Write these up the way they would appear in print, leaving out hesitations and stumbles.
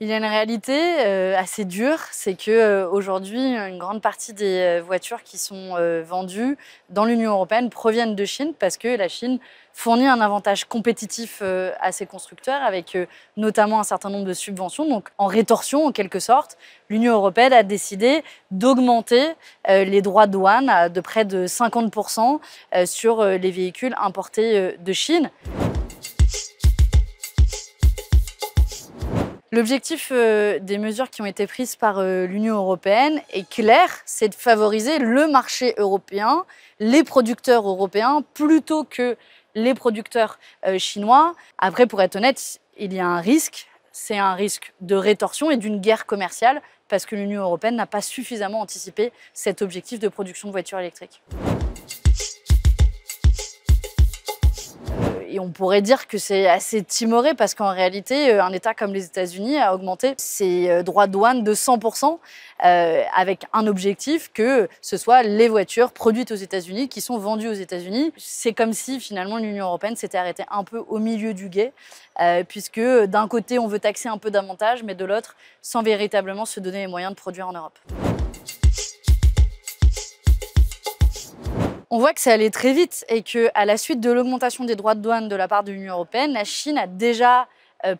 Il y a une réalité assez dure, c'est que aujourd'hui, une grande partie des voitures qui sont vendues dans l'Union européenne proviennent de Chine parce que la Chine fournit un avantage compétitif à ses constructeurs avec notamment un certain nombre de subventions. Donc en rétorsion, en quelque sorte, l'Union européenne a décidé d'augmenter les droits de douane de près de 50% sur les véhicules importés de Chine. L'objectif des mesures qui ont été prises par l'Union européenne est clair, c'est de favoriser le marché européen, les producteurs européens, plutôt que les producteurs chinois. Après, pour être honnête, il y a un risque, c'est un risque de rétorsion et d'une guerre commerciale, parce que l'Union européenne n'a pas suffisamment anticipé cet objectif de production de voitures électriques. Et on pourrait dire que c'est assez timoré parce qu'en réalité, un État comme les États-Unis a augmenté ses droits de douane de 100% avec un objectif que ce soit les voitures produites aux États-Unis qui sont vendues aux États-Unis. C'est comme si finalement l'Union européenne s'était arrêtée un peu au milieu du gué puisque d'un côté on veut taxer un peu davantage mais de l'autre sans véritablement se donner les moyens de produire en Europe. On voit que c'est allé très vite et qu'à la suite de l'augmentation des droits de douane de la part de l'Union européenne, la Chine a déjà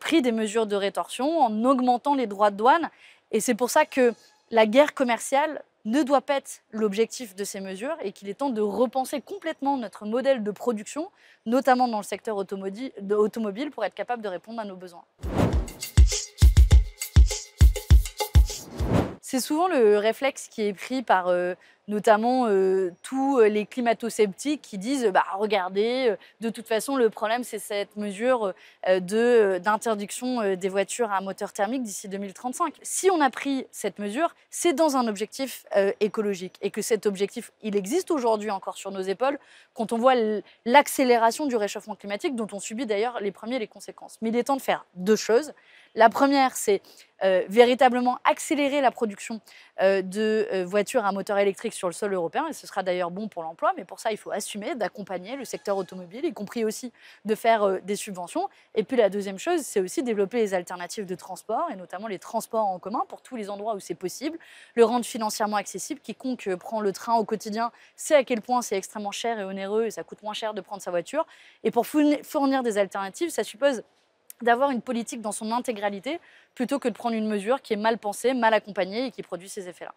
pris des mesures de rétorsion en augmentant les droits de douane. Et c'est pour ça que la guerre commerciale ne doit pas être l'objectif de ces mesures et qu'il est temps de repenser complètement notre modèle de production, notamment dans le secteur automobile, pour être capable de répondre à nos besoins. C'est souvent le réflexe qui est pris par notamment tous les climato-sceptiques qui disent regardez, de toute façon le problème c'est cette mesure d'interdiction des voitures à moteur thermique d'ici 2035. Si on a pris cette mesure, c'est dans un objectif écologique et que cet objectif, il existe aujourd'hui encore sur nos épaules quand on voit l'accélération du réchauffement climatique dont on subit d'ailleurs les conséquences. Mais il est temps de faire deux choses. La première, c'est véritablement accélérer la production de voitures à moteur électrique sur le sol européen, et ce sera d'ailleurs bon pour l'emploi, mais pour ça, il faut assumer d'accompagner le secteur automobile, y compris aussi de faire des subventions. Et puis la deuxième chose, c'est aussi développer les alternatives de transport, et notamment les transports en commun pour tous les endroits où c'est possible, le rendre financièrement accessible. Quiconque prend le train au quotidien sait à quel point c'est extrêmement cher et onéreux, et ça coûte moins cher de prendre sa voiture. Et pour fournir des alternatives, ça suppose d'avoir une politique dans son intégralité plutôt que de prendre une mesure qui est mal pensée, mal accompagnée et qui produit ces effets-là.